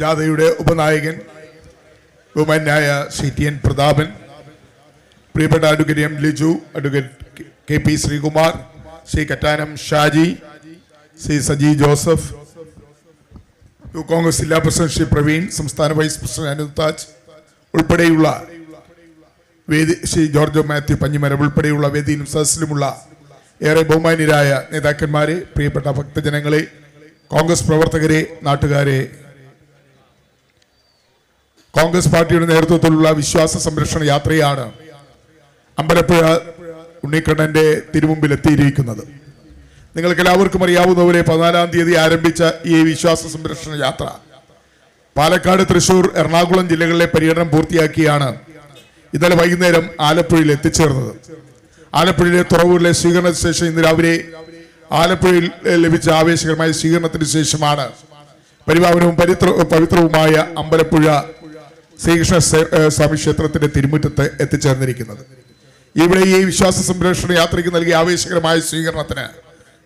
ജാഥയുടെ ഉപനായകൻ ബഹുമാന്യായ Shri T N Prathapan, പ്രിയപ്പെട്ട advocate M Liju, advocate K P Sreekumar, Shri Kattanam Shaji, Shri Saji Joseph, youth Congress ജില്ലാ പ്രസിഡന്റ് ശ്രീ പ്രവീൺ, സംസ്ഥാന വൈസ് പ്രസിഡന്റ് അനിൽ താജ് ഉൾപ്പെടെയുള്ള വേദി, ശ്രീ ജോർജ് മാത്യു പഞ്ഞിമരം ഉൾപ്പെടെയുള്ള വേദിയിലും സദസ്സിലുമുള്ള ഏറെ ബഹുമാന്യരായ നേതാക്കന്മാരെ, പ്രിയപ്പെട്ട ഭക്തജനങ്ങളെ, കോൺഗ്രസ് പ്രവർത്തകരെ, നാട്ടുകാരെ, കോൺഗ്രസ് പാർട്ടിയുടെ നേതൃത്വത്തിലുള്ള വിശ്വാസ സംരക്ഷണ യാത്രയാണ് അമ്പലപ്പുഴ ഉണ്ണിക്കണ്ണന്റെ തിരുമുമ്പിൽ എത്തിയിരിക്കുന്നത്. നിങ്ങൾക്ക് എല്ലാവർക്കും അറിയാവുന്നവരെ 14-ാം തീയതി ആരംഭിച്ച ഈ വിശ്വാസ സംരക്ഷണ യാത്ര പാലക്കാട്, തൃശൂർ, എറണാകുളം ജില്ലകളിലെ പര്യടനം പൂർത്തിയാക്കിയാണ് ഇന്നലെ വൈകുന്നേരം ആലപ്പുഴയിൽ എത്തിച്ചേർന്നത്. ആലപ്പുഴയിലെ തുറവൂരിലെ സ്വീകരണത്തിന് ശേഷം ഇന്ന് രാവിലെ ആലപ്പുഴയിൽ ലഭിച്ച ആവേശകരമായ സ്വീകരണത്തിന് ശേഷമാണ് പരിപാവനവും പവിത്രവുമായ അമ്പലപ്പുഴ ശ്രീകൃഷ്ണ സ്വാമി ക്ഷേത്രത്തിന്റെ തിരുമുറ്റത്ത് എത്തിച്ചേർന്നിരിക്കുന്നത്. ഇവിടെ ഈ വിശ്വാസ സംരക്ഷണ യാത്രയ്ക്ക് നൽകിയ ആവേശകരമായ സ്വീകരണത്തിന്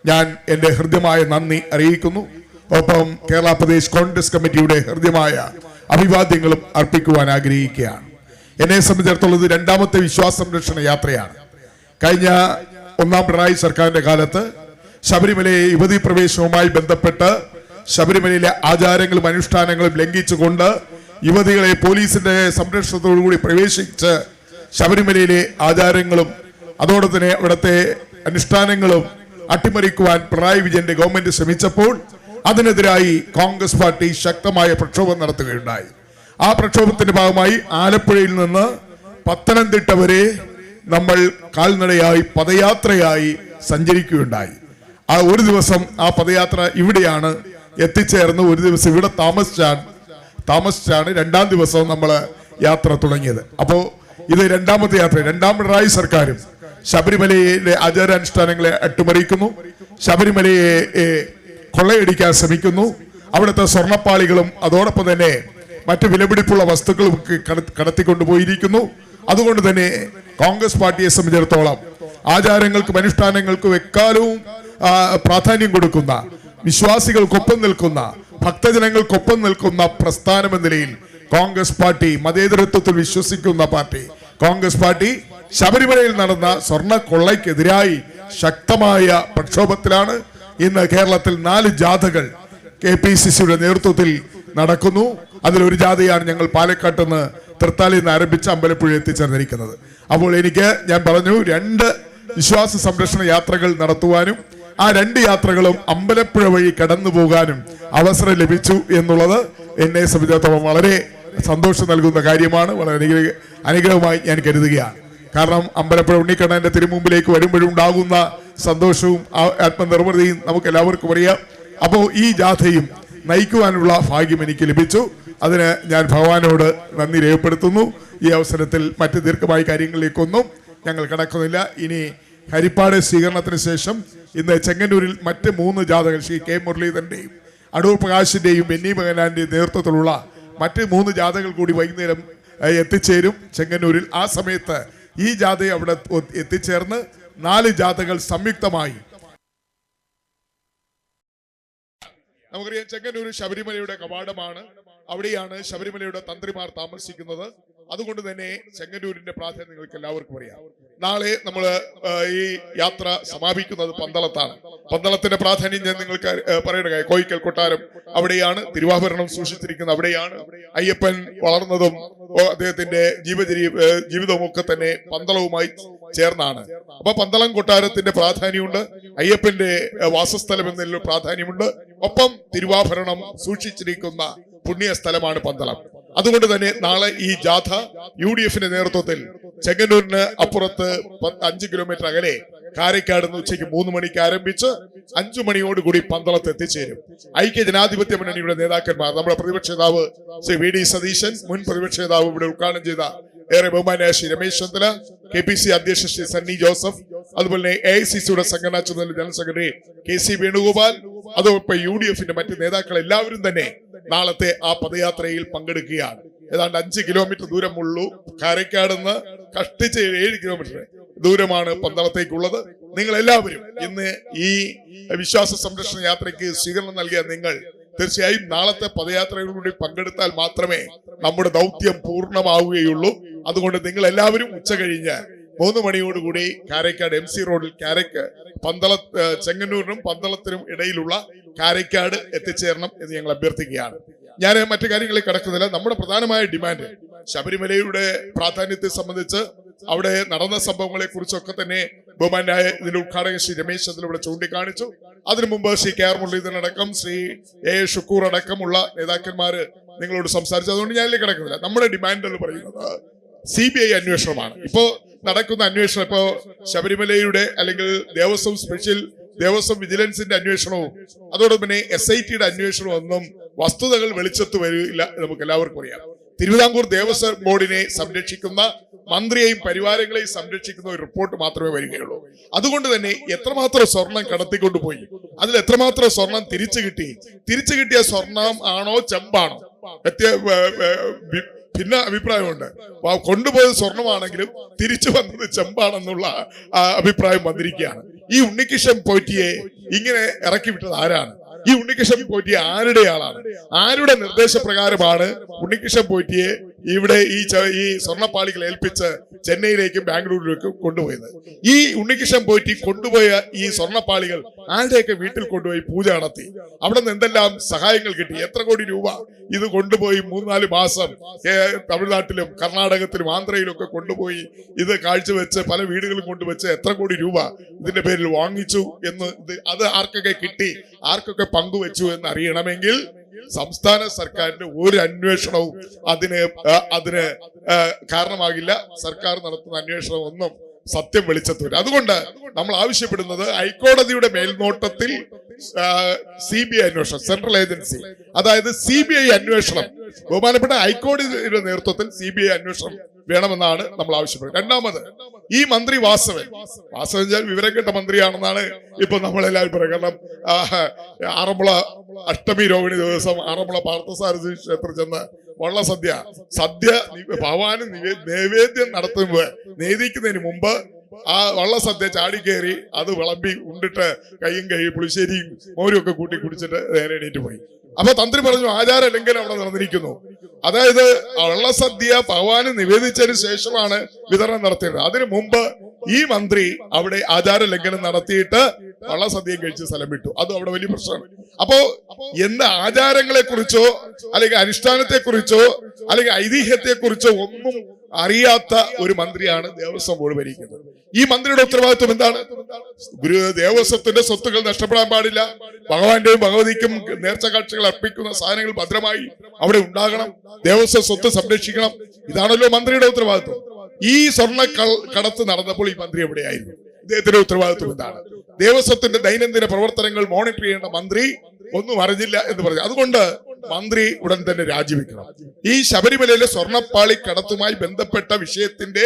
ഞാൻ എൻ്റെ ഹൃദ്യമായ നന്ദി അറിയിക്കുന്നു. ഒപ്പം കേരള പ്രദേശ് കോൺഗ്രസ് കമ്മിറ്റിയുടെ ഹൃദ്യമായ അഭിവാദ്യങ്ങളും അർപ്പിക്കുവാൻ ആഗ്രഹിക്കുകയാണ്. എന്നെ സംബന്ധിച്ചിടത്തോളം ഇത് 2ാമത്തെ വിശ്വാസ സംരക്ഷണ യാത്രയാണ്. കഴിഞ്ഞ 1ാം പിണറായി സർക്കാരിന്റെ കാലത്ത് ശബരിമലയെ യുവതീ പ്രവേശനവുമായി ബന്ധപ്പെട്ട് ശബരിമലയിലെ ആചാരങ്ങളും അനുഷ്ഠാനങ്ങളും ലംഘിച്ചുകൊണ്ട് യുവതികളെ പോലീസിന്റെ സംരക്ഷണത്തോടുകൂടി പ്രവേശിച്ച് ശബരിമലയിലെ ആചാരങ്ങളും അതോടൊപ്പം തന്നെ അവിടുത്തെ അനുഷ്ഠാനങ്ങളും അട്ടിമറിക്കുവാൻ പിണറായി വിജയന്റെ ഗവൺമെന്റ് ശ്രമിച്ചപ്പോൾ അതിനെതിരായി കോൺഗ്രസ് പാർട്ടി ശക്തമായ പ്രക്ഷോഭം നടത്തുകയുണ്ടായി. ആ പ്രക്ഷോഭത്തിന്റെ ഭാഗമായി ആലപ്പുഴയിൽ നിന്ന് പത്തനംതിട്ട വരെ നമ്മൾ കാൽനടയായി പദയാത്രയായി സഞ്ചരിക്കുകയുണ്ടായി. ആ ഒരു ദിവസം ആ പദയാത്ര ഇവിടെയാണ് എത്തിച്ചേർന്ന് ഒരു ദിവസം ഇവിടെ താമസിച്ചാണ് 2ാം ദിവസം നമ്മൾ യാത്ര തുടങ്ങിയത്. അപ്പോൾ ഇത് 2ാമത്തെ യാത്ര. 2ാം പിണറായി സർക്കാരും ശബരിമലയിലെ ആചാരാനുഷ്ഠാനങ്ങളെ അട്ടിമറിക്കുന്നു, ശബരിമലയെ കൊള്ളയടിക്കാൻ ശ്രമിക്കുന്നു, അവിടുത്തെ സ്വർണ്ണപ്പാളികളും അതോടൊപ്പം തന്നെ മറ്റു വിലപിടിപ്പുള്ള വസ്തുക്കളും കടത്തിക്കൊണ്ടുപോയിരിക്കുന്നു. അതുകൊണ്ട് തന്നെ കോൺഗ്രസ് പാർട്ടിയെ സംബന്ധിച്ചിടത്തോളം ആചാരങ്ങൾക്കും അനുഷ്ഠാനങ്ങൾക്കും എക്കാലവും പ്രാധാന്യം കൊടുക്കുന്ന, വിശ്വാസികൾക്കൊപ്പം നിൽക്കുന്ന, ഭക്തജനങ്ങൾക്കൊപ്പം നിൽക്കുന്ന പ്രസ്ഥാനം എന്ന നിലയിൽ കോൺഗ്രസ് പാർട്ടി മതേതരത്വത്തിൽ വിശ്വസിക്കുന്ന പാർട്ടി കോൺഗ്രസ് പാർട്ടി ശബരിമലയിൽ നടന്ന സ്വർണ്ണ കൊള്ളയ്ക്കെതിരായി ശക്തമായ പ്രക്ഷോഭത്തിലാണ്. ഇന്ന് കേരളത്തിൽ 4 ജാഥകൾ KPCCയുടെ നേതൃത്വത്തിൽ നടക്കുന്നു. അതിലൊരു ജാഥയാണ് ഞങ്ങൾ പാലക്കാട്ട് നിന്ന് തൃത്താലയിൽ നിന്ന് ആരംഭിച്ച് അമ്പലപ്പുഴ എത്തിച്ചേർന്നിരിക്കുന്നത്. അപ്പോൾ ഞാൻ പറഞ്ഞു 2 വിശ്വാസ സംരക്ഷണ യാത്രകൾ നടത്തുവാനും ആ 2 യാത്രകളും അമ്പലപ്പുഴ വഴി കടന്നു പോകാനും അവസരം ലഭിച്ചു എന്നുള്ളത് എന്നെ സംബന്ധിച്ചിടത്തോളം വളരെ സന്തോഷം നൽകുന്ന കാര്യമാണ്. വളരെ അനുഗ്രഹമായി ഞാൻ കരുതുകയാണ്. കാരണം അമ്പലപ്പുഴ ഉണ്ണിക്കണ്ണന്റെ തിരുമുമ്പിലേക്ക് വരുമ്പോഴും ഉണ്ടാകുന്ന സന്തോഷവും ആത്മനിർവൃതിയും നമുക്ക് എല്ലാവർക്കും അറിയാം. അപ്പോൾ ഈ ജാഥയും നയിക്കുവാനുള്ള ഭാഗ്യം എനിക്ക് ലഭിച്ചു. അതിന് ഞാൻ ഭഗവാനോട് നന്ദി രേഖപ്പെടുത്തുന്നു. ഈ അവസരത്തിൽ മറ്റ് ദീർഘമായ കാര്യങ്ങളിലേക്കൊന്നും ഞങ്ങൾ കടക്കുന്നില്ല. ഇനി ഹരിപ്പാട് സ്വീകരണത്തിന് ശേഷം ഇന്ന് ചെങ്ങന്നൂരിൽ മറ്റ് 3 ജാഥകൾ ശ്രീ കെ മുരളീധരന്റെയും അടൂർ പ്രകാശിന്റെയും ബെന്നി ബെഹനാന്റെയും നേതൃത്വത്തിലുള്ള മറ്റ് 3 ജാഥകൾ കൂടി വൈകുന്നേരം എത്തിച്ചേരും ചെങ്ങന്നൂരിൽ. ആ സമയത്ത് ഈ ജാഥയെ അവിടെ എത്തിച്ചേർന്ന് 4 ജാഥകൾ സംയുക്തമായി നമുക്കറിയാം. ചെങ്ങന്നൂർ ശബരിമലയുടെ കവാടമാണ്. അവിടെയാണ് ശബരിമലയുടെ തന്ത്രിമാർ താമസിക്കുന്നത്. അതുകൊണ്ട് തന്നെ ചെങ്ങന്നൂരിന്റെ പ്രാധാന്യം നിങ്ങൾക്ക് എല്ലാവർക്കും അറിയാം. നാളെ നമ്മൾ ഈ യാത്ര സമാപിക്കുന്നത് പന്തളത്താണ്. പന്തളത്തിന്റെ പ്രാധാന്യം ഞാൻ നിങ്ങൾക്ക് പറയണ കോയിക്കൽ കൊട്ടാരം അവിടെയാണ്, തിരുവാഭരണം സൂക്ഷിച്ചിരിക്കുന്നത് അവിടെയാണ്, അയ്യപ്പൻ വളർന്നതും അദ്ദേഹത്തിന്റെ ജീവിതവും ഒക്കെ തന്നെ പന്തളവുമായി ചേർന്നാണ്. അപ്പൊ പന്തളം കൊട്ടാരത്തിന്റെ പ്രാധാന്യമുണ്ട്, അയ്യപ്പന്റെ വാസസ്ഥലം എന്നതിൽ പ്രാധാന്യമുണ്ട്. ഒപ്പം തിരുവാഭരണം സൂക്ഷിച്ചിരിക്കുന്ന പുണ്യ സ്ഥലമാണ് പന്തളം. അതുകൊണ്ട് തന്നെ നാളെ ഈ ജാഥ UDFന്റെ നേതൃത്വത്തിൽ ചെങ്ങന്നൂരിന് അപ്പുറത്ത് 5 കിലോമീറ്റർ അകലെ കാരക്കാട് നിന്ന് ഉച്ചയ്ക്ക് 3 മണിക്ക് ആരംഭിച്ച് 5 മണിയോടുകൂടി പന്തളത്ത് എത്തിച്ചേരും. ഐക്യ ജനാധിപത്യ മുന്നണിയുടെ നേതാക്കന്മാർ, നമ്മുടെ പ്രതിപക്ഷ നേതാവ് ശ്രീ VD സതീശൻ, മുൻ പ്രതിപക്ഷ നേതാവ് ഇവിടെ ഉദ്ഘാടനം ചെയ്ത ഏറെ ബഹുമാനായ ശ്രീ രമേശ് ചെന്നിത്തല, KPC അധ്യക്ഷൻ ശ്രീ സണ്ണി ജോസഫ്, അതുപോലെ AICCയുടെ സംഘടനാ ചുമതല ജനറൽ സെക്രട്ടറി KC വേണുഗോപാൽ, അതോടൊപ്പം UDFന്റെ മറ്റ് നേതാക്കൾ എല്ലാവരും തന്നെ നാളത്തെ ആ പദയാത്രയിൽ പങ്കെടുക്കുകയാണ്. ഏതാണ്ട് 5 കിലോമീറ്റർ ദൂരമുള്ളൂ. കാരക്കാട് നിന്ന് കഷ്ടിച്ച് 7 കിലോമീറ്റർ ദൂരമാണ് പന്തളത്തേക്കുള്ളത്. നിങ്ങൾ എല്ലാവരും ഇന്ന് ഈ വിശ്വാസ സംരക്ഷണ യാത്രയ്ക്ക് സ്വീകരണം നൽകിയ നിങ്ങൾ തീർച്ചയായും നാളത്തെ പദയാത്രയിൽ കൂടി പങ്കെടുത്താൽ മാത്രമേ നമ്മുടെ ദൗത്യം പൂർണ്ണമാവുകയുള്ളൂ. അതുകൊണ്ട് നിങ്ങൾ എല്ലാവരും ഉച്ച കഴിഞ്ഞ് 3 മണിയോടുകൂടി കാരയ്ക്കാട് MC റോഡിൽ ചെങ്ങന്നൂരിനും പന്തളത്തിനും ഇടയിലുള്ള കാരയ്ക്കാട് എത്തിച്ചേരണം എന്ന് ഞങ്ങൾ അഭ്യർത്ഥിക്കുകയാണ്. ഞാൻ മറ്റു കാര്യങ്ങളിൽ കടക്കുന്നില്ല. നമ്മുടെ പ്രധാനമായ ഡിമാൻഡ് ശബരിമലയുടെ പ്രാധാന്യത്തെ സംബന്ധിച്ച് അവിടെ നടന്ന സംഭവങ്ങളെ കുറിച്ചൊക്കെ തന്നെ ബഹുമാനായ ഇതിന്റെ ഉദ്ഘാടകൻ ശ്രീ രമേശ് ചെന്നിത്തല ഇവിടെ ചൂണ്ടിക്കാണിച്ചു. അതിനു മുമ്പ് ശ്രീ KR മുരളീധരൻ അടക്കം ശ്രീ A ഷുക്കൂർ അടക്കമുള്ള നേതാക്കന്മാര് നിങ്ങളോട് സംസാരിച്ചു. അതുകൊണ്ട് ഞാനിലേക്ക് കിടക്കുന്നില്ല. നമ്മുടെ ഡിമാൻഡ് എന്ന് പറയുന്നത് CBI അന്വേഷണമാണ്. ഇപ്പോ നടക്കുന്ന അന്വേഷണം ഇപ്പോ ശബരിമലയുടെ അല്ലെങ്കിൽ ദേവസ്വം വിജിലൻസിന്റെ അന്വേഷണവും അതോടൊപ്പം തന്നെ SITയുടെ അന്വേഷണവും ഒന്നും വസ്തുതകൾ വെളിച്ചത്ത് വരില്ല എന്ന് നമുക്ക് എല്ലാവർക്കും അറിയാം. തിരുവിതാംകൂർ ദേവസ്വം ബോർഡിനെ സംരക്ഷിക്കുന്ന മന്ത്രിയെയും പരിവാരങ്ങളെയും സംരക്ഷിക്കുന്ന ഒരു റിപ്പോർട്ട് മാത്രമേ വരികയുള്ളൂ. അതുകൊണ്ട് തന്നെ എത്രമാത്രം സ്വർണം കടത്തിക്കൊണ്ടുപോയി, അതിൽ എത്രമാത്രം സ്വർണം തിരിച്ചു കിട്ടിയ സ്വർണം ആണോ ചെമ്പാണോ ഭിന്ന അഭിപ്രായമുണ്ട്. കൊണ്ടുപോയത് സ്വർണമാണെങ്കിലും തിരിച്ചു വന്നത് ചെമ്പാണെന്നുള്ള അഭിപ്രായം വന്നിരിക്കുകയാണ്. ഈ ഉണ്ണികൃഷ്ണൻ പോറ്റിയെ ഇങ്ങനെ ഇറക്കി വിട്ടത് ആരാണ്? ഈ ഉണ്ണികൃഷ്ണൻ പോറ്റിയെ ആരുടെ ആളാണ്? ആരുടെ നിർദ്ദേശപ്രകാരമാണ് ഉണ്ണികൃഷ്ണൻ പോറ്റിയെ ഇവിടെ ഈ സ്വർണ്ണപ്പാളികൾ ഏൽപ്പിച്ച് ചെന്നൈയിലേക്കും ബാംഗ്ലൂരിലേക്കും കൊണ്ടുപോയത്? ഈ ഉണ്ണികൃഷ്ണൻ പോറ്റി കൊണ്ടുപോയ ഈ സ്വർണ്ണപ്പാളികൾ ആരുടെയൊക്കെ വീട്ടിൽ കൊണ്ടുപോയി പൂജ നടത്തി? അവിടെ നിന്ന് എന്തെല്ലാം സഹായങ്ങൾ കിട്ടി? എത്ര കോടി രൂപ ഇത് കൊണ്ടുപോയി 3-4 മാസം തമിഴ്നാട്ടിലും കർണാടകത്തിലും ആന്ധ്രയിലും ഒക്കെ കൊണ്ടുപോയി ഇത് കാഴ്ചവെച്ച് പല വീടുകളും കൊണ്ടുവച്ച് എത്ര കോടി രൂപ ഇതിന്റെ പേരിൽ വാങ്ങിച്ചു എന്ന് അത് ആർക്കൊക്കെ കിട്ടി, ആർക്കൊക്കെ പങ്കുവെച്ചു എന്ന് അറിയണമെങ്കിൽ സംസ്ഥാന സർക്കാരിന്റെ ഒരു അന്വേഷണവും അതിന് കാരണമാകില്ല. സർക്കാർ നടത്തുന്ന അന്വേഷണം ഒന്നും സത്യം വെളിച്ചത്ത് വരും. അതുകൊണ്ട് നമ്മൾ ആവശ്യപ്പെടുന്നത് ഹൈക്കോടതിയുടെ മേൽനോട്ടത്തിൽ CBI അന്വേഷണം, സെൻട്രൽ ഏജൻസി, അതായത് CBI അന്വേഷണം, ബഹുമാനപ്പെട്ട ഹൈക്കോടതിയുടെ നേതൃത്വത്തിൽ CBI അന്വേഷണം വേണമെന്നാണ് നമ്മൾ ആവശ്യപ്പെടുന്നത്. രണ്ടാമത്, ഈ മന്ത്രി വാസവൻ വിവരം കേട്ട മന്ത്രിയാണെന്നാണ് ഇപ്പൊ നമ്മളെല്ലാവരും പറയുക. കാരണം ആറന്മുള അഷ്ടമി രോഹിണി ദിവസം ആറന്മുള പാർത്ഥസാരഥി ക്ഷേത്രത്തിൽ ചെന്ന് വള്ളസദ്യ ഭഗവാന് നൈവേദ്യം നേദിക്കുന്നതിന് മുമ്പ് ആ വള്ളസദ്യ ചാടിക്കേറി അത് വിളമ്പി ഉണ്ടിട്ട് കയ്യും പുളിശ്ശേരിയും മോരും ഒക്കെ കൂട്ടി കുടിച്ചിട്ട് നേരെ എണീറ്റ് പോയി. അപ്പൊ തന്ത്രി പറഞ്ഞു ആചാര ലംഘനം അവിടെ നടന്നിരിക്കുന്നു. അതായത് വള്ളസദ്യ ഭഗവാന് നിവേദിച്ചതിന് ശേഷമാണ് വിതരണം നടത്തിയത്. അതിനു മുമ്പ് ഈ മന്ത്രി അവിടെ ആചാര ലംഘനം നടത്തിയിട്ട് വള്ളസദ്യയും കഴിച്ച് സ്ഥലം വിട്ടു. അതും അവിടെ വലിയ പ്രശ്നമാണ്. അപ്പോ എന്ത് ആചാരങ്ങളെ കുറിച്ചോ അല്ലെങ്കിൽ അനുഷ്ഠാനത്തെ കുറിച്ചോ അല്ലെങ്കിൽ ഐതിഹ്യത്തെ കുറിച്ചോ ഒന്നും അറിയാത്ത ഒരു മന്ത്രിയാണ് ദേവസ്വം ബോർഡ് ഭരിക്കുന്നത്. ഈ മന്ത്രിയുടെ ഉത്തരവാദിത്വം എന്താണ്? ദേവസ്വത്തിന്റെ സ്വത്തുക്കൾ നഷ്ടപ്പെടാൻ പാടില്ല. ഭഗവാന്റെയും ഭഗവതിക്കും നേർച്ച കാഴ്ചകൾ അർപ്പിക്കുന്ന സാധനങ്ങൾ ഭദ്രമായി അവിടെ ഉണ്ടാകണം. ദേവസ്വം സ്വത്ത് സംരക്ഷിക്കണം. ഇതാണല്ലോ മന്ത്രിയുടെ ഉത്തരവാദിത്വം. ഈ സ്വർണ്ണ കടത്ത് നടന്നപ്പോൾ ഈ മന്ത്രി എവിടെയായിരുന്നു? ഇദ്ദേഹത്തിന്റെ ഉത്തരവാദിത്വം എന്താണ്? ദേവസ്വത്തിന്റെ ദൈനംദിന പ്രവർത്തനങ്ങൾ മോണിറ്റർ ചെയ്യേണ്ട മന്ത്രി ഒന്നും അറിഞ്ഞില്ല എന്ന് പറഞ്ഞു. അതുകൊണ്ട് മന്ത്രി ഉടൻ തന്നെ രാജിവെക്കണം. ഈ ശബരിമലയിലെ സ്വർണ്ണപ്പാളി കടത്തുമായി ബന്ധപ്പെട്ട വിഷയത്തിന്റെ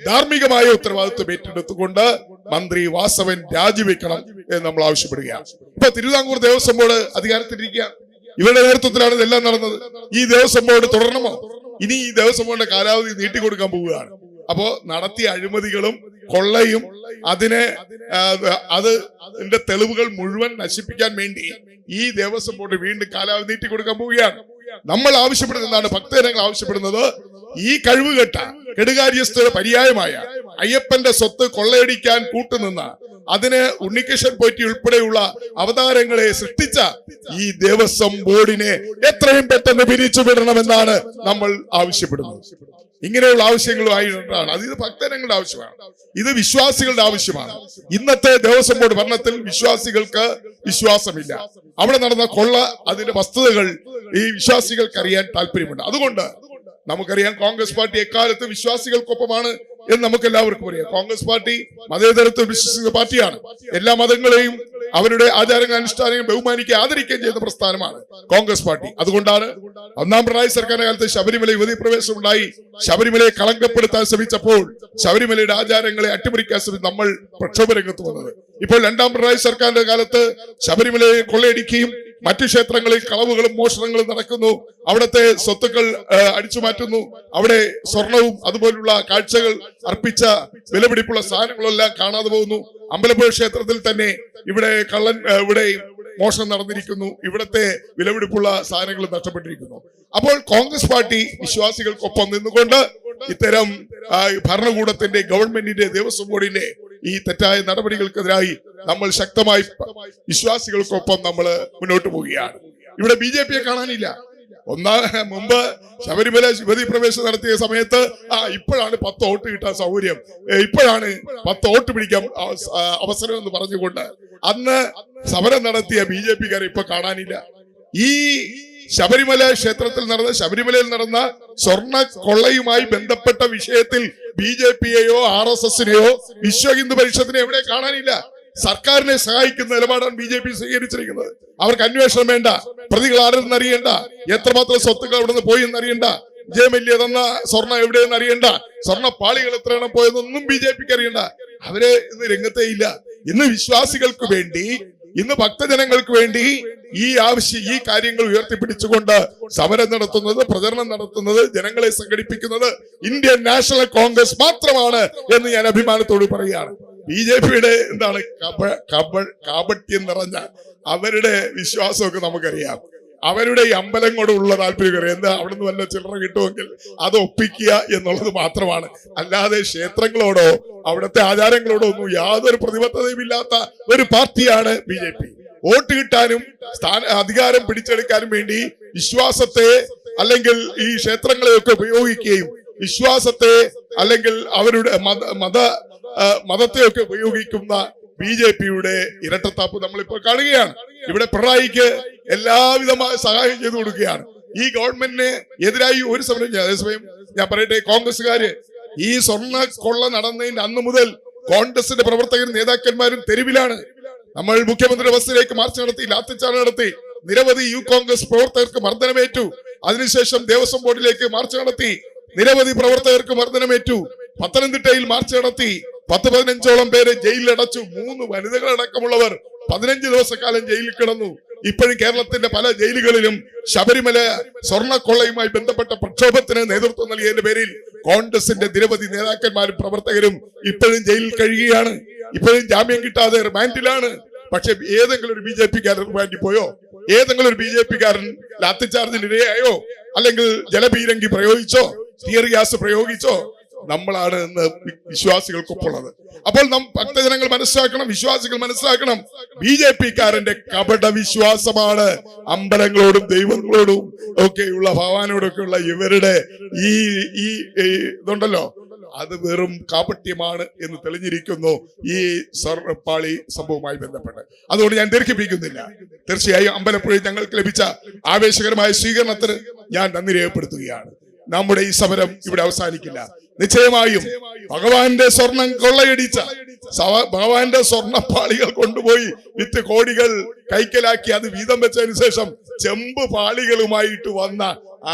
ധാർമ്മികമായ ഉത്തരവാദിത്വം ഏറ്റെടുത്തുകൊണ്ട് മന്ത്രി വാസവൻ രാജിവെക്കണം എന്ന് നമ്മൾ ആവശ്യപ്പെടുകയാണ്. ഇപ്പൊ തിരുവിതാംകൂർ ദേവസ്വം ബോർഡ് അധികാരത്തിലിരിക്കുക. ഇവരുടെ നേതൃത്വത്തിലാണ് ഇതെല്ലാം നടന്നത്. ഈ ദേവസ്വം ബോർഡ് തുടരണമോ? ഇനി ഈ ദേവസ്വം ബോർഡിന്റെ കാലാവധി നീട്ടിക്കൊടുക്കാൻ പോവുകയാണ്. അപ്പോ നടത്തിയ അഴിമതികളും കൊള്ളയും അതിന്റെ തെളിവുകൾ മുഴുവൻ നശിപ്പിക്കാൻ വേണ്ടി ഈ ദേവസ്വം ബോർഡ് വീണ്ടും കാലാവധി നീട്ടിക്കൊടുക്കാൻ പോവുകയാണ്. നമ്മൾ ആവശ്യപ്പെടുന്നത് എന്താണ്? ഭക്തജനങ്ങൾ ആവശ്യപ്പെടുന്നത് ഈ കഴിവുകെട്ട കെടുകാര്യസ്ഥയുടെ പര്യായമായ അയ്യപ്പന്റെ സ്വത്ത് കൊള്ളയടിക്കാൻ കൂട്ടുനിന്ന അതിന് ഉണ്ണികൃഷ്ണൻ പോറ്റി ഉൾപ്പെടെയുള്ള അവതാരങ്ങളെ സൃഷ്ടിച്ച ഈ ദേവസ്വം ബോർഡിനെ എത്രയും പെട്ടെന്ന് പിരിച്ചുവിടണമെന്നാണ് നമ്മൾ ആവശ്യപ്പെടുന്നത്. ഇങ്ങനെയുള്ള ആവശ്യങ്ങളുമായിട്ടാണ് ഇത് ഭക്തജനങ്ങളുടെ ആവശ്യമാണ്, ഇത് വിശ്വാസികളുടെ ആവശ്യമാണ്. ഇന്നത്തെ ദേവസ്വം ബോർഡ് ഭരണത്തിൽ വിശ്വാസികൾക്ക് വിശ്വാസമില്ല. അവിടെ നടന്ന കൊള്ള, അതിന്റെ വസ്തുതകൾ ഈ വിശ്വാസികൾക്ക് അറിയാൻ താല്പര്യമുണ്ട്. അതുകൊണ്ട് നമുക്കറിയാം കോൺഗ്രസ് പാർട്ടി എക്കാലത്ത് വിശ്വാസികൾക്കൊപ്പമാണ് എന്ന് നമുക്ക് എല്ലാവർക്കും അറിയാം. കോൺഗ്രസ് പാർട്ടി മതേതരത്വം വിശ്വസിക്കുന്ന പാർട്ടിയാണ്. എല്ലാ മതങ്ങളെയും അവരുടെ ആചാരങ്ങൾ അനുഷ്ഠാനങ്ങൾ ബഹുമാനിക്കുകയും ആദരിക്കുകയും ചെയ്യുന്ന പ്രസ്ഥാനമാണ് കോൺഗ്രസ് പാർട്ടി. അതുകൊണ്ടാണ് ഒന്നാം പിണറായി സർക്കാരിന്റെ കാലത്ത് ശബരിമല യുവതി പ്രവേശനം ഉണ്ടായി. ശബരിമലയെ കളങ്കപ്പെടുത്താൻ ശ്രമിച്ചപ്പോൾ, ശബരിമലയുടെ ആചാരങ്ങളെ അട്ടിമറിക്കാൻ ശ്രമിച്ച് നമ്മൾ പ്രക്ഷോഭ രംഗത്ത് വന്നത്. ഇപ്പോൾ രണ്ടാം പിണറായി സർക്കാരിന്റെ കാലത്ത് ശബരിമലയെ കൊള്ളയടിക്കുകയും മറ്റു ക്ഷേത്രങ്ങളിൽ കളവുകളും മോഷണങ്ങളും നടക്കുന്നു. അവിടുത്തെ സ്വത്തുക്കൾ അടിച്ചു മാറ്റുന്നു. അവിടെ സ്വർണവും അതുപോലുള്ള കാഴ്ചകൾ അർപ്പിച്ച വിലപിടിപ്പുള്ള സാധനങ്ങളെല്ലാം കാണാതെ പോകുന്നു. അമ്പലപ്പുഴ ക്ഷേത്രത്തിൽ തന്നെ ഇവിടെ മോഷണം നടന്നിരിക്കുന്നു, ഇവിടുത്തെ വിലപിടിപ്പുള്ള സാധനങ്ങൾ നഷ്ടപ്പെട്ടിരിക്കുന്നു. അപ്പോൾ കോൺഗ്രസ് പാർട്ടി വിശ്വാസികൾക്കൊപ്പം നിന്നുകൊണ്ട് ഇത്തരം ഭരണകൂടത്തിന്റെ, ഗവൺമെന്റിന്റെ, ദേവസ്വം ബോർഡിന്റെ ഈ തെറ്റായ നടപടികൾക്കെതിരായി നമ്മൾ ശക്തമായി വിശ്വാസികൾക്കൊപ്പം നമ്മൾ മുന്നോട്ട് പോവുകയാണ്. ഇവിടെ BJP കാണാനില്ല. മുമ്പ് ശബരിമല യുവതി പ്രവേശനം നടത്തിയ സമയത്ത് ഇപ്പോഴാണ് 10 വോട്ട് കിട്ടാൻ സൗകര്യം, ഇപ്പോഴാണ് 10 വോട്ട് പിടിക്കാൻ അവസരം എന്ന് പറഞ്ഞുകൊണ്ട് അന്ന് സമരം നടത്തിയ BJP-കാരെ ഇപ്പൊ കാണാനില്ല. ഈ ശബരിമല ക്ഷേത്രത്തിൽ ശബരിമലയിൽ നടന്ന സ്വർണ്ണ കൊള്ളയുമായി ബന്ധപ്പെട്ട വിഷയത്തിൽ BJP-യെയോ RSS-നെയോ വിശ്വ ഹിന്ദു പരിഷത്തിനെയോ എവിടെ കാണാനില്ല. സർക്കാരിനെ സഹായിക്കുന്ന നിലപാടാണ് BJP സ്വീകരിച്ചിരിക്കുന്നത്. അവർക്ക് അന്വേഷണം വേണ്ട, പ്രതികൾ ആരെന്ന് അറിയണ്ട, എത്രമാത്രം സ്വത്തുക്കൾ അവിടെ നിന്ന് പോയി എന്നറിയണ്ട, ജയമല്യ തന്ന സ്വർണ്ണം എവിടെയെന്ന് അറിയണ്ട, സ്വർണ്ണ പാളികൾ എത്രയാണ് പോയതെന്നൊന്നും BJP-ക്ക് അറിയണ്ട. അവര് ഇന്ന് രംഗത്തേ ഇല്ല. ഇന്ന് വിശ്വാസികൾക്ക് വേണ്ടി, ഇന്ന് ഭക്തജനങ്ങൾക്ക് വേണ്ടി ഈ കാര്യങ്ങൾ ഉയർത്തിപ്പിടിച്ചുകൊണ്ട് സമരം നടത്തുന്നത്, പ്രചരണം നടത്തുന്നത്, ജനങ്ങളെ സംഘടിപ്പിക്കുന്നത് ഇന്ത്യൻ നാഷണൽ കോൺഗ്രസ് മാത്രമാണ് എന്ന് ഞാൻ അഭിമാനത്തോട് പറയുകയാണ്. BJP-യുടെ എന്താണ് കാപട്യം നിറഞ്ഞ അവരുടെ വിശ്വാസമൊക്കെ നമുക്കറിയാം. അവരുടെ ഈ അമ്പലങ്ങളോടുള്ള താല്പര്യം എന്താ, അവിടെ നിന്ന് വല്ല ചില്ലറ കിട്ടുമെങ്കിൽ അത് ഒപ്പിക്കുക എന്നുള്ളത് മാത്രമാണ്. അല്ലാതെ ക്ഷേത്രങ്ങളോടോ അവിടുത്തെ ആചാരങ്ങളോടോ ഒന്നും യാതൊരു പ്രതിബദ്ധതയും ഇല്ലാത്ത ഒരു പാർട്ടിയാണ് BJP. വോട്ട് കിട്ടാനും അധികാരം പിടിച്ചെടുക്കാനും വേണ്ടി വിശ്വാസത്തെ അല്ലെങ്കിൽ ഈ ക്ഷേത്രങ്ങളെയൊക്കെ ഉപയോഗിക്കുകയും വിശ്വാസത്തെ അല്ലെങ്കിൽ അവരുടെ മതത്തെയൊക്കെ ഉപയോഗിക്കുന്ന BJP-യുടെ ഇരട്ടത്താപ്പ് നമ്മളിപ്പോൾ കാണുകയാണ്. ഇവിടെ പിണറായിക്ക് എല്ലാവിധമായ സഹായം ചെയ്തു കൊടുക്കുകയാണ്. ഈ ഗവൺമെന്റിന് എതിരായി ഒരു സമരം. അതേസമയം ഞാൻ പറയട്ടെ, കോൺഗ്രസ്സുകാര് ഈ സ്വർണ്ണ കൊള്ള നടന്നതിന്റെ അന്ന് മുതൽ കോൺഗ്രസിന്റെ പ്രവർത്തകരും നേതാക്കന്മാരും തെരുവിലാണ്. നമ്മൾ മുഖ്യമന്ത്രിയുടെ ബസ്സിലേക്ക് മാർച്ച് നടത്തി, ലാത്തിച്ചാർജ് നടത്തി, നിരവധി യൂത്ത് കോൺഗ്രസ് പ്രവർത്തകർക്ക് മർദ്ദനമേറ്റു. അതിനുശേഷം ദേവസ്വം ബോർഡിലേക്ക് മാർച്ച് നടത്തി, നിരവധി പ്രവർത്തകർക്ക് മർദ്ദനമേറ്റു. പത്തനംതിട്ടയിൽ മാർച്ച് നടത്തി, 10-15ഓളം പേരെ ജയിലിലടച്ചു. 3 വനിതകളടക്കമുള്ളവർ 15 ദിവസക്കാലം ജയിലിൽ കിടന്നു. ഇപ്പോഴും കേരളത്തിന്റെ പല ജയിലുകളിലും ശബരിമല സ്വർണ്ണക്കൊള്ളയുമായി ബന്ധപ്പെട്ട പ്രക്ഷോഭത്തിന് നേതൃത്വം നൽകിയതിന്റെ പേരിൽ കോൺഗ്രസിന്റെ നിരവധി നേതാക്കന്മാരും പ്രവർത്തകരും ഇപ്പോഴും ജയിലിൽ കഴിയുകയാണ്. ഇപ്പോഴും ജാമ്യം കിട്ടാതെ റിമാൻഡിലാണ്. പക്ഷെ ഏതെങ്കിലും ഒരു BJP-കാരൻ റിമാൻഡിൽ പോയോ? ഏതെങ്കിലും ഒരു BJP-കാരൻ ലാത്തിച്ചാർജിന് ഇരയായോ? അല്ലെങ്കിൽ ജലപീരങ്കി പ്രയോഗിച്ചോ? Tear gas പ്രയോഗിച്ചോ? നമ്മളാണ് ഇന്ന് വിശ്വാസികൾക്കൊപ്പുള്ളത്. അപ്പോൾ ഭക്തജനങ്ങൾ മനസ്സിലാക്കണം, വിശ്വാസികൾ മനസ്സിലാക്കണം, BJP-കാരന്റെ കപട വിശ്വാസമാണ് അമ്പലങ്ങളോടും ദൈവങ്ങളോടും ഒക്കെയുള്ള ഭഗവാനോടൊക്കെയുള്ള ഇവരുടെ ഈ ഇതുണ്ടല്ലോ, അത് വെറും കാപട്യമാണ് എന്ന് തെളിഞ്ഞിരിക്കുന്നു ഈ സ്വർണ്ണപ്പാളി സംഭവവുമായി ബന്ധപ്പെട്ട്. അതുകൊണ്ട് ഞാൻ ദീർഘിപ്പിക്കുന്നില്ല. തീർച്ചയായും അമ്പലപ്പുഴയിൽ ഞങ്ങൾക്ക് ലഭിച്ച ആവേശകരമായ സ്വീകരണത്തിന് ഞാൻ നന്ദി രേഖപ്പെടുത്തുകയാണ്. നമ്മുടെ ഈ സമരം ഇവിടെ അവസാനിക്കില്ല. നിശ്ചയമായും ഭഗവാന്റെ സ്വർണം കൊള്ളയടിച്ച, ഭഗവാന്റെ സ്വർണ്ണപ്പാളികൾ കൊണ്ടുപോയി വിറ്റ് കോടികൾ കൈക്കലാക്കി അത് വീതം വെച്ചതിന് ശേഷം ചെമ്പ് പാളികളുമായിട്ട് വന്ന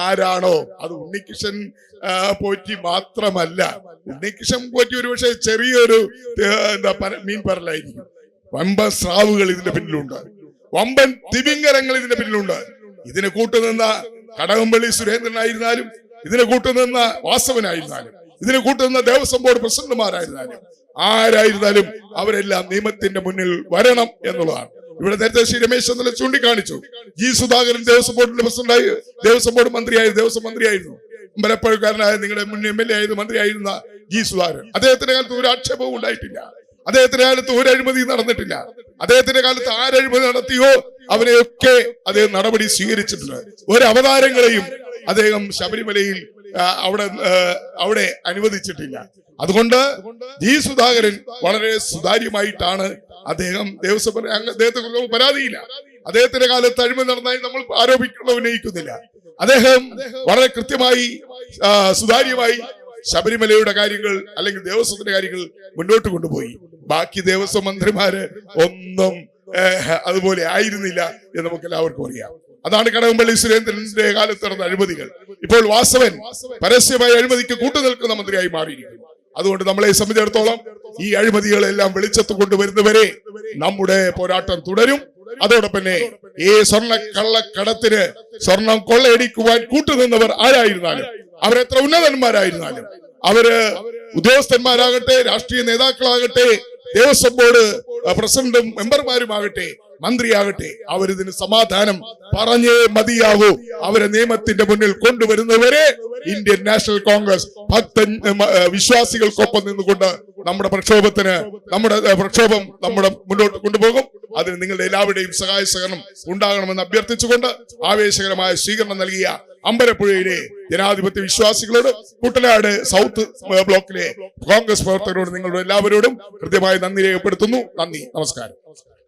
ആരാണോ, അത് ഉണ്ണികൃഷ്ണൻ പോറ്റി മാത്രമല്ല. ഉണ്ണികൃഷ്ണൻ പോറ്റി ഒരുപക്ഷെ ചെറിയൊരു മീൻ പറലായിരിക്കും. വമ്പൻ സ്രാവുകൾ ഇതിന്റെ പിന്നിലുണ്ട്, വമ്പൻ തിമിംഗലങ്ങൾ ഇതിന്റെ പിന്നിലുണ്ട്. ഇതിനെ കൂട്ടുനിന്ന കടകംപള്ളി സുരേന്ദ്രനായിരുന്നാലും, ഇതിനെ കൂട്ടുനിന്ന വാസവനായിരുന്നാലും, ഇതിനെ കൂട്ടുനിന്ന ദേവസ്വം ബോർഡ് പ്രസിഡന്റുമാരായിരുന്നാലും, ആരായിരുന്നാലും അവരെല്ലാം നിയമത്തിന്റെ മുന്നിൽ വരണം എന്നുള്ളതാണ്. ഇവിടെ നേരത്തെ ശ്രീ രമേശ് ചെന്നിത്തല ചൂണ്ടിക്കാണിച്ചു. ജി സുധാകരൻ ദേവസ്വം ബോർഡിന്റെ പ്രസിഡന്റായി, ദേവസ്വം ബോർഡ് ദേവസ്വം മന്ത്രിയായിരുന്നു. അമ്പലപ്പുഴക്കാരനായ നിങ്ങളുടെ മുൻ MLA ആയത് മന്ത്രിയായിരുന്ന ജി സുധാകരൻ. അദ്ദേഹത്തിന്റെ കാലത്ത് ഒരു ആക്ഷേപവും ഉണ്ടായിട്ടില്ല. അദ്ദേഹത്തിന്റെ കാലത്ത് ഒരു അഴിമതി നടന്നിട്ടില്ല. അദ്ദേഹത്തിന്റെ കാലത്ത് ആരഴിമതി നടത്തിയോ അവരെയൊക്കെ അദ്ദേഹം നടപടി സ്വീകരിച്ചിട്ടുണ്ട്. ഒരു അവതാരങ്ങളെയും അദ്ദേഹം ശബരിമലയിൽ അവിടെ അനുവദിച്ചിട്ടില്ല. അതുകൊണ്ട് ജി സുധാകരൻ വളരെ സുതാര്യമായിട്ടാണ് അദ്ദേഹം ദേവസ്വം, അദ്ദേഹത്തെ കുറിച്ച് പരാതിയില്ല. അദ്ദേഹത്തിന്റെ കാലത്ത് അഴിമതി നടന്നതായി നമ്മൾ ഉന്നയിക്കുന്നില്ല. അദ്ദേഹം വളരെ കൃത്യമായി സുതാര്യമായി ശബരിമലയുടെ കാര്യങ്ങൾ അല്ലെങ്കിൽ ദേവസ്വത്തിന്റെ കാര്യങ്ങൾ മുന്നോട്ട് കൊണ്ടുപോയി. ബാക്കി ദേവസ്വം മന്ത്രിമാര് ഒന്നും അതുപോലെ ആയിരുന്നില്ല എന്ന് നമുക്ക് എല്ലാവർക്കും അറിയാം. അതാണ് കടകംപള്ളി സുരേന്ദ്രന്റെ കാലത്ത് നടന്ന അഴിമതികൾ. ഇപ്പോൾ വാസവൻ പരസ്യമായി അഴിമതിക്ക് കൂട്ടുനിൽക്കുന്ന മന്ത്രിയായി മാറിയിരിക്കുന്നു. അതുകൊണ്ട് നമ്മളെ സംബന്ധിച്ചിടത്തോളം ഈ അഴിമതികളെല്ലാം വെളിച്ചത്ത് കൊണ്ടുവരുന്നവരെ നമ്മുടെ പോരാട്ടം തുടരും. അതോടൊപ്പം തന്നെ ഈ സ്വർണ്ണ കള്ളക്കടത്തിന്, സ്വർണം കൊള്ളയടിക്കുവാൻ കൂട്ടുനിന്നവർ ആരായിരുന്നാലും, അവരെത്ര ഉന്നതന്മാരായിരുന്നാലും, അവര് ഉദ്യോഗസ്ഥന്മാരാകട്ടെ, രാഷ്ട്രീയ നേതാക്കളാകട്ടെ, ദേവസ്വം ബോർഡ് പ്രസിഡന്റും മെമ്പർമാരുമാകട്ടെ, മന്ത്രിയാകട്ടെ, അവരിതിന് സമാധാനം പറഞ്ഞേ മതിയാകൂ. അവരെ നിയമത്തിന്റെ മുന്നിൽ കൊണ്ടുവരുന്നവരെ ഇന്ത്യൻ നാഷണൽ കോൺഗ്രസ് വിശ്വാസികൾക്കൊപ്പം നിന്നുകൊണ്ട് നമ്മുടെ പ്രക്ഷോഭം മുന്നോട്ട് കൊണ്ടുപോകും. അതിന് നിങ്ങളുടെ എല്ലാവരുടെയും സഹായ സഹകരണം ഉണ്ടാകണമെന്ന് അഭ്യർത്ഥിച്ചുകൊണ്ട് ആവേശകരമായ സ്വീകരണം നൽകിയ അമ്പലപ്പുഴയിലെ ജനാധിപത്യ വിശ്വാസികളോട്, കുട്ടനാട് സൗത്ത് ബ്ലോക്കിലെ കോൺഗ്രസ് പ്രവർത്തകരോട്, നിങ്ങളുടെ എല്ലാവരോടും കൃത്യമായി നന്ദി രേഖപ്പെടുത്തുന്നു. നന്ദി, നമസ്കാരം.